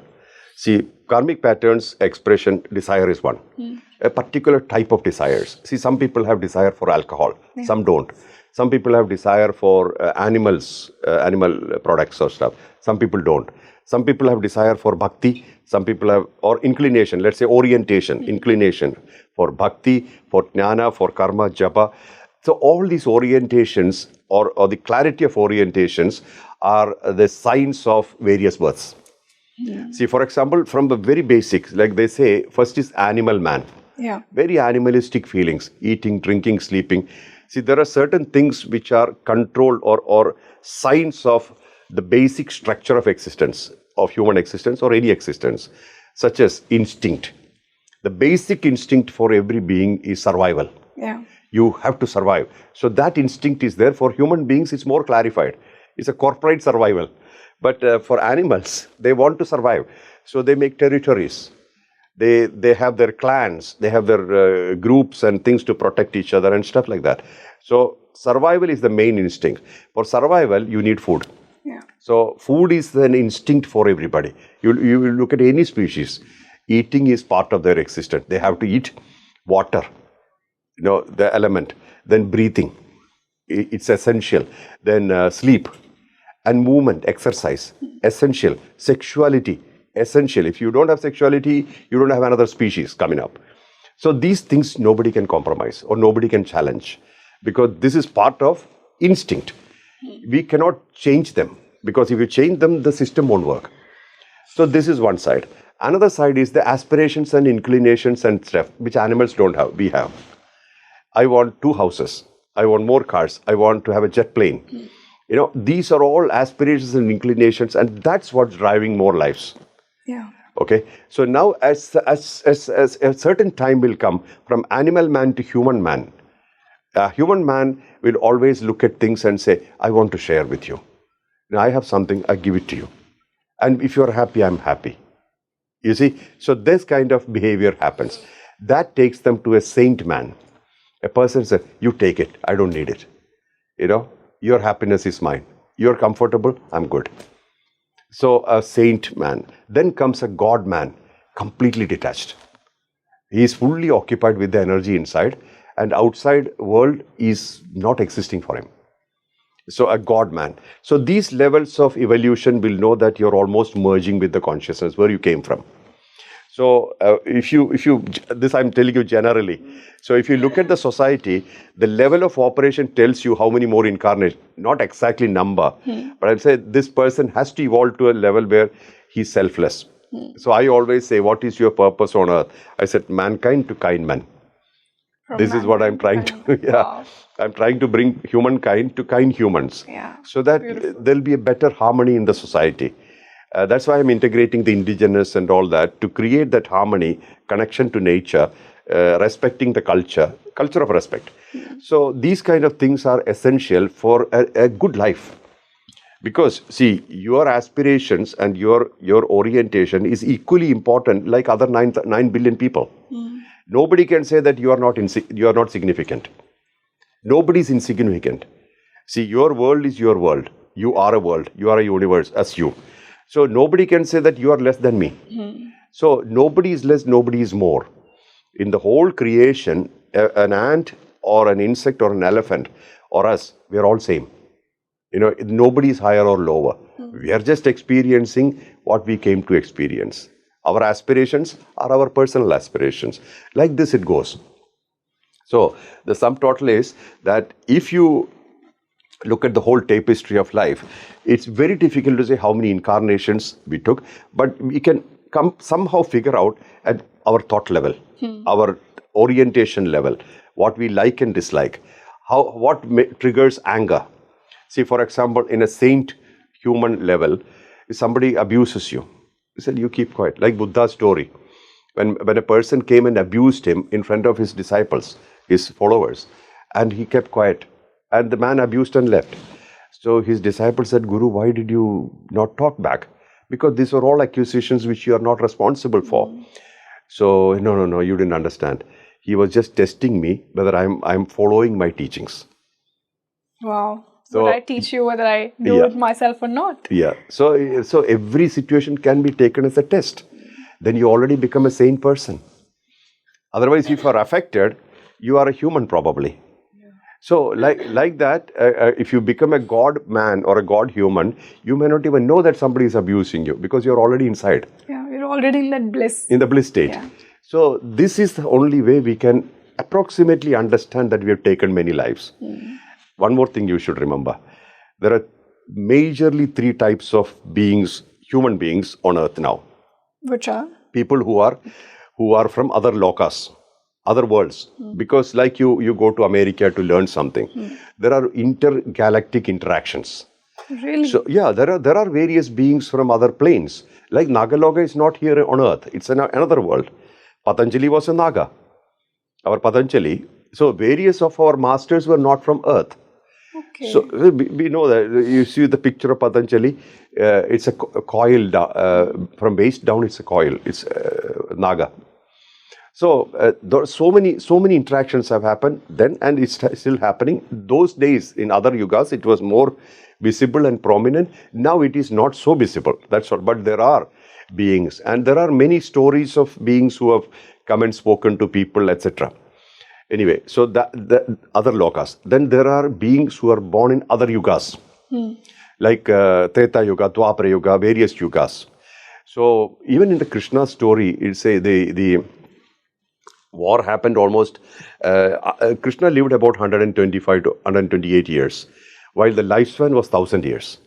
See, karmic patterns expression, desire is one. A particular type of desires. See, some people have desire for alcohol, some don't. Some people have desire for animals, animal products or stuff. Some people don't. Some people have desire for bhakti, some people have, or inclination, let's say orientation, inclination for bhakti, for jnana, for karma, japa. So all these orientations or the clarity of orientations are the signs of various births. See, for example, from the very basics, like they say, first is animal man. Very animalistic feelings, eating, drinking, sleeping. See, there are certain things which are controlled or signs of the basic structure of existence, of human existence or any existence, such as instinct. The basic instinct for every being is survival. You have to survive. So that instinct is there. For human beings, it's more clarified. It's a corporate survival. But for animals, they want to survive. So they make territories. They have their clans, they have their groups and things to protect each other and stuff like that. So survival is the main instinct. For survival, you need food. So food is an instinct for everybody. You look at any species, eating is part of their existence. They have to eat water, the element, then breathing, it's essential. Then sleep and movement, exercise, essential. Sexuality, essential. If you don't have sexuality, you don't have another species coming up. So these things nobody can compromise or nobody can challenge because this is part of instinct. We cannot change them because if you change them, the system won't work. So this is one side. Another side is the aspirations and inclinations and stuff which animals don't have. We have. I want 2 houses. I want more cars. I want to have a jet plane. These are all aspirations and inclinations, and that's what's driving more lives. Okay. So now as a certain time will come from animal man to human man. Human man will always look at things and say, I want to share with you. Now I have something, I give it to you. And if you're happy, I'm happy. You see? So this kind of behavior happens. That takes them to a saint man. A person says, you take it, I don't need it. Your happiness is mine. You're comfortable, I'm good. So a saint man. Then comes a God man, completely detached. He is fully occupied with the energy inside, and outside world is not existing for him. So a God man. So these levels of evolution will know that you're almost merging with the consciousness where you came from. So if you this I'm telling you generally. So if you look at the society, the level of operation tells you how many more incarnations, not exactly number, but I'd say this person has to evolve to a level where he's selfless. So I always say, what is your purpose on earth? I said, mankind to kind man. This is what I'm trying to, I'm trying to bring humankind to kind humans. So that there'll be a better harmony in the society. That's why I'm integrating the indigenous and all that to create that harmony, connection to nature, respecting the culture of respect. So these kind of things are essential for a good life. Because see, your aspirations and your orientation is equally important like other 9 billion people. Nobody can say that you are not significant. Nobody is insignificant. See, your world is your world. You are a world. You are a universe as you. So nobody can say that you are less than me. So nobody is less, nobody is more. In the whole creation, an ant or an insect or an elephant or us, we are all same. Nobody is higher or lower. We are just experiencing what we came to experience. Our aspirations are our personal aspirations. Like this it goes. So the sum total is that if you look at the whole tapestry of life, it's very difficult to say how many incarnations we took, but we can somehow figure out at our thought level, our orientation level, what we like and dislike, what triggers anger. See, for example, in a saint human level, if somebody abuses you, he said, you keep quiet. Like Buddha's story, when a person came and abused him in front of his disciples, his followers, and he kept quiet. And the man abused and left. So his disciples said, Guru, why did you not talk back? Because these are all accusations which you are not responsible for. So, no, you didn't understand. He was just testing me whether I'm following my teachings. Wow. So would I teach you whether I do it myself or not? Yeah. So every situation can be taken as a test. Then you already become a sane person. Otherwise, if you are affected, you are a human probably. So like that, if you become a God man or a God human, you may not even know that somebody is abusing you because you're already inside. Yeah, you're already in that bliss. In the bliss state. Yeah. So this is the only way we can approximately understand that we have taken many lives. One more thing you should remember. There are majorly 3 types of beings, human beings on earth now. Which are? People who are from other lokas, other worlds. Because like you go to America to learn something, there are intergalactic interactions. Really? So yeah, there are various beings from other planes. Like Nagaloka is not here on earth, it's another world. Patanjali was a Naga, our Patanjali. So various of our masters were not from earth. Okay. So we know that. You see the picture of Patanjali, it's a coil, from waist down it's a coil, it's Naga. So there are so many interactions have happened then, and it's still happening. Those days in other yugas it was more visible and prominent. Now it is not so visible, that's all. But there are beings, and there are many stories of beings who have come and spoken to people, etc. Anyway, so the other lokas. Then there are beings who are born in other yugas, like Treta Yuga, Dwapara Yuga, various yugas. So even in the Krishna story, it's the war happened almost, Krishna lived about 125 to 128 years, while the lifespan was 1,000 years.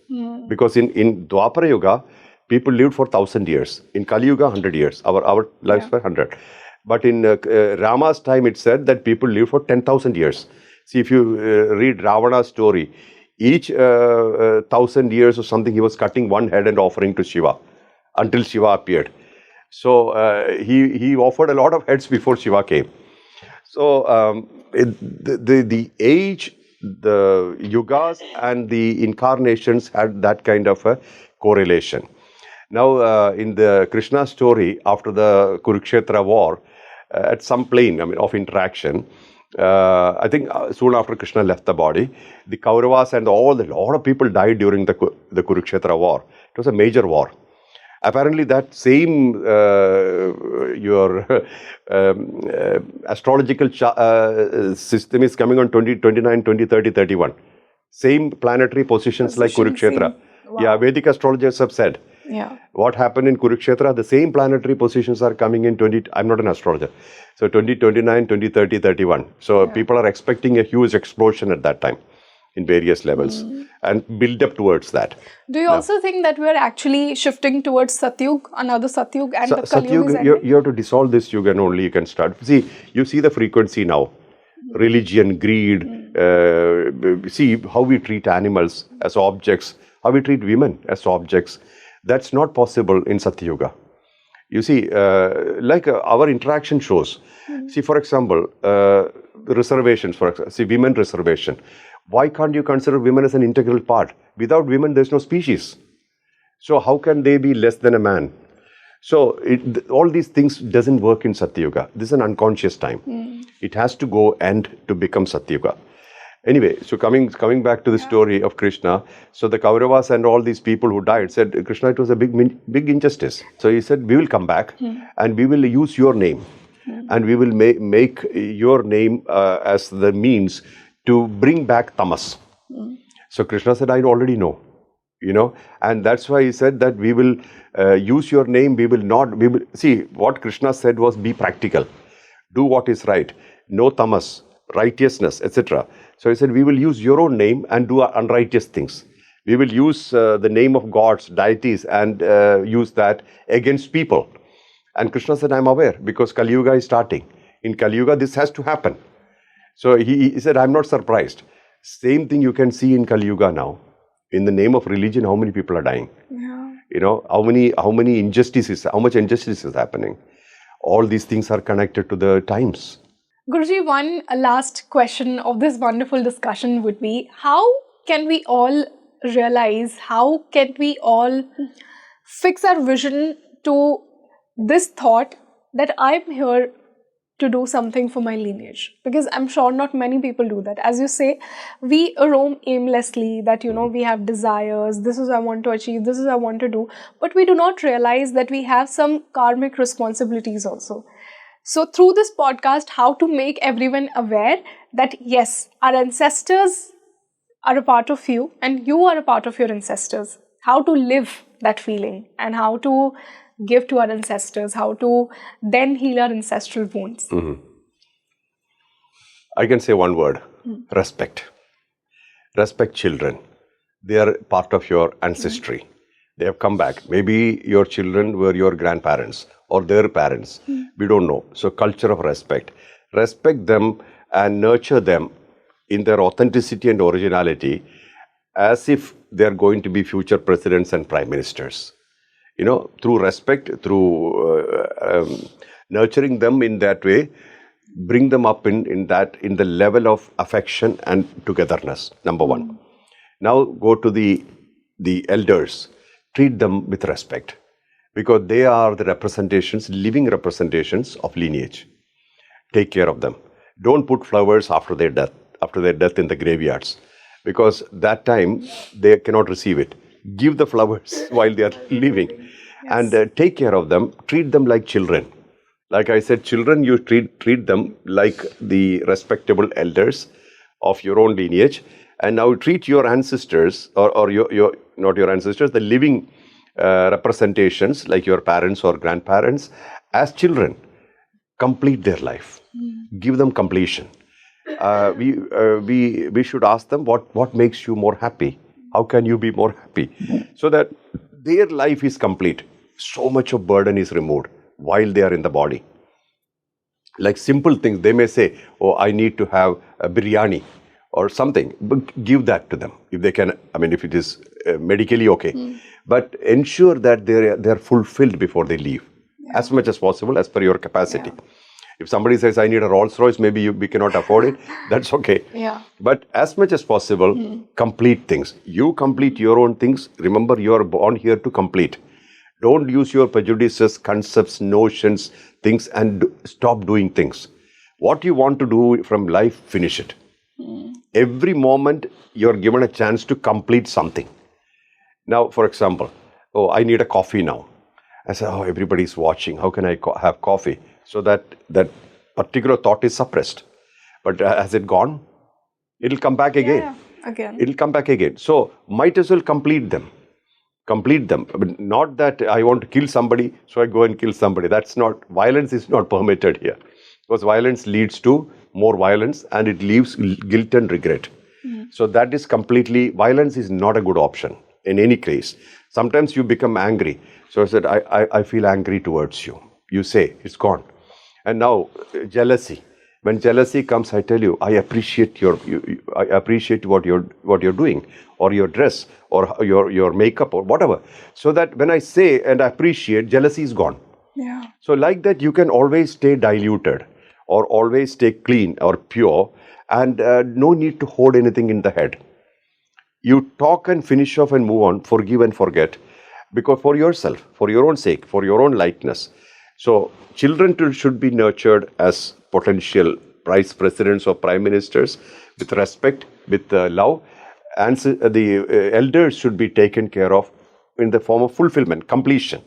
Because in Dwapara Yuga, people lived for 1,000 years. In Kalyuga, 100 years. Our lifespan, 100. But in Rama's time, it said that people lived for 10,000 years. See, if you read Ravana's story, each 1,000 years or something, he was cutting one head and offering to Shiva until Shiva appeared. So he offered a lot of heads before Shiva came. So the age, the yugas and the incarnations had that kind of a correlation. Now in the Krishna story, after the Kurukshetra war, at some plane, of interaction, I think soon after Krishna left the body, the Kauravas and a lot of people died during the Kurukshetra war. It was a major war. Apparently that same your astrological system is coming on 2029, 2030, 31. Same planetary positions like Kurukshetra. Wow. Yeah, Vedic astrologers have said. Yeah. What happened in Kurukshetra, the same planetary positions are coming in I'm not an astrologer. So 2029, 2030, 31. So people are expecting a huge explosion at that time in various levels and build up towards that. Do you also think that we're actually shifting towards satyug, another satyug, and the Kalyuga is ending? You have to dissolve this yuga and only you can start. See, you see the frequency now. Religion, greed, see how we treat animals as objects, how we treat women as objects. That's not possible in Satyuga. You see, like our interaction shows. See, for example, reservations, see, women reservation. Why can't you consider women as an integral part? Without women, there's no species. So how can they be less than a man? So all these things doesn't work in Satyuga. This is an unconscious time. It has to go and to become Satyuga. Anyway, so coming back to the story of Krishna, so the Kauravas and all these people who died said, Krishna, it was a big injustice. So he said, we will come back and we will use your name and we will make your name as the means to bring back tamas. So Krishna said, I already know. And that's why he said that we will use your name, see, what Krishna said was be practical, do what is right, no tamas, righteousness, etc. So he said we will use your own name and do unrighteous things. We will use the name of gods, deities, and use that against people. And Krishna said, I'm aware, because Kalyuga is starting. In Kalyuga, this has to happen. So he said, I'm not surprised. Same thing you can see in Kalyuga now. In the name of religion, how many people are dying? Yeah. How much injustice is happening. All these things are connected to the times. Guruji, one last question of this wonderful discussion would be, how can we all realize, how can we all fix our vision to this thought that I'm here to do something for my lineage? Because I'm sure not many people do that. As you say, we roam aimlessly, that we have desires, this is I want to achieve, this is I want to do, but we do not realize that we have some karmic responsibilities also. So through this podcast, how to make everyone aware that yes, our ancestors are a part of you and you are a part of your ancestors. How to live that feeling and how to give to our ancestors, how to then heal our ancestral wounds. I can say one word, respect. Respect children. They are part of your ancestry. They have come back. Maybe your children were your grandparents or their parents. We don't know. So culture of respect. Respect them and nurture them in their authenticity and originality as if they are going to be future presidents and prime ministers. Through respect, through nurturing them in that way, bring them up in the level of affection and togetherness, number one. Now go to the elders. Treat them with respect, because they are the living representations of lineage. Take care of them. Don't put flowers after their death in the graveyards, because that time they cannot receive it. Give the flowers while they are living. Yes. And take care of them. Treat them like children. Like I said, children, you treat them like the respectable elders of your own lineage. And now treat your ancestors, or your not your ancestors, the living representations like your parents or grandparents, as children. Complete their life. Give them completion. We should ask them what makes you more happy. How can you be more happy? So that their life is complete. So much of burden is removed while they are in the body. Like simple things, they may say, oh, I need to have a biryani or something. But give that to them if they can. If it is medically okay. But ensure that they are fulfilled before they leave. As much as possible, as per your capacity. Yeah. If somebody says, I need a Rolls Royce, maybe we cannot afford it, that's okay. Yeah. But as much as possible, complete things. You complete your own things. Remember, you are born here to complete. Don't use your prejudices, concepts, notions, things, and stop doing things. What you want to do from life, finish it. Every moment, you're given a chance to complete something. Now, for example, oh, I need a coffee now. I say, oh, everybody's watching. How can I have coffee? So that particular thought is suppressed. But has it gone? It'll come back again. Yeah, again. It'll come back again. So might as well complete them. Complete them. But not that I want to kill somebody, so I go and kill somebody. Violence is not permitted here. Because violence leads to more violence and it leaves guilt and regret. So that is violence is not a good option in any case. Sometimes you become angry. So I said, I feel angry towards you. You say, it's gone. And now, jealousy. When jealousy comes, I tell you, I appreciate I appreciate what you're doing, or your dress, or your makeup, or whatever. So that when I say and appreciate, jealousy is gone. Yeah. So like that, you can always stay diluted, or always stay clean or pure, and no need to hold anything in the head. You talk and finish off and move on, forgive and forget, because for yourself, for your own sake, for your own likeness. So children should be nurtured as potential vice presidents or prime ministers with respect, with love, and the elders should be taken care of in the form of fulfillment, completion.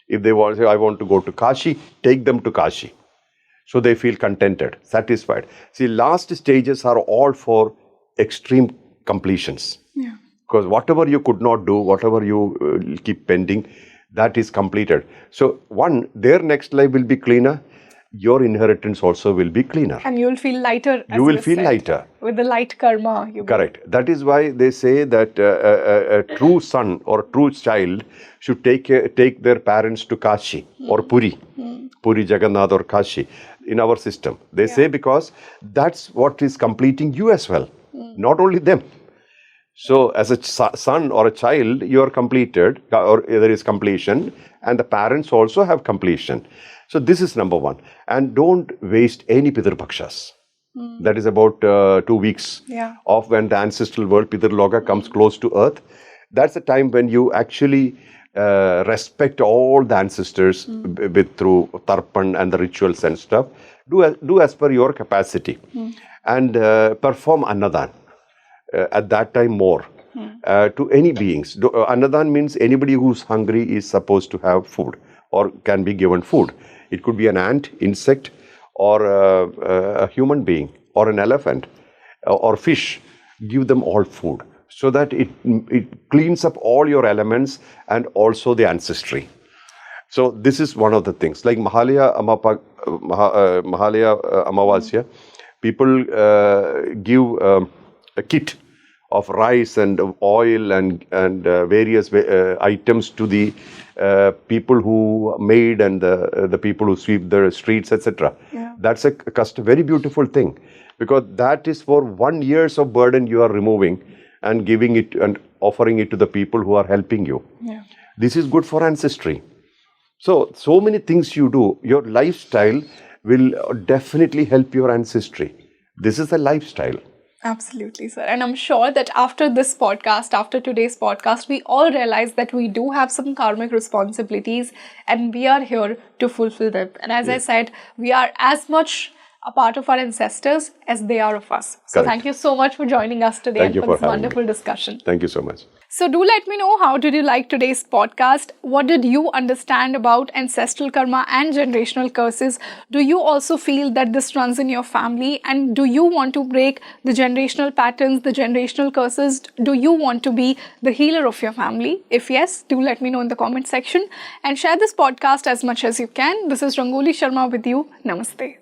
If they want to say, I want to go to Kashi, take them to Kashi. So they feel contented, satisfied. See, last stages are all for extreme completions. Yeah. Because whatever you could not do, whatever you keep pending, that is completed. So their next life will be cleaner. Your inheritance also will be cleaner. And you'll feel lighter. You will feel lighter. With the light karma. Correct. That is why they say that a true son or true child should take their parents to Kashi or Puri. Puri, Jagannath or Kashi in our system. They say because that's what is completing you as well. Not only them. So as a son or a child, you are completed or there is completion and the parents also have completion. So this is number one. And don't waste any Pitar Pakshas. That is about 2 weeks of when the ancestral world, Pitar Loka, comes close to earth. That's the time when you actually respect all the ancestors through tarpan and the rituals and stuff. Do as per your capacity and perform annadan. At that time more to any beings. Annadan means anybody who's hungry is supposed to have food or can be given food. It could be an ant, insect, or a human being, or an elephant, or fish. Give them all food so that it cleans up all your elements and also the ancestry. So this is one of the things. Like Mahalaya Amavasya, people give a kit of rice and oil and various items to the people who made and the people who sweep the streets, etc. That's a very beautiful thing, because that is for 1 year's of burden you are removing and giving it and offering it to the people who are helping you. This is good for ancestry. So many things you do. Your lifestyle will definitely help your ancestry. This is a lifestyle. Absolutely, sir. And I'm sure that after this podcast, after today's podcast, we all realize that we do have some karmic responsibilities and we are here to fulfill them. And as I said, we are as much a part of our ancestors as they are of us. So thank you so much for joining us today and for this wonderful discussion. Thank you so much. So do let me know, how did you like today's podcast? What did you understand about ancestral karma and generational curses? Do you also feel that this runs in your family? And do you want to break the generational patterns, the generational curses? Do you want to be the healer of your family? If yes, do let me know in the comment section and share this podcast as much as you can. This is Rangoli Sharma with you. Namaste.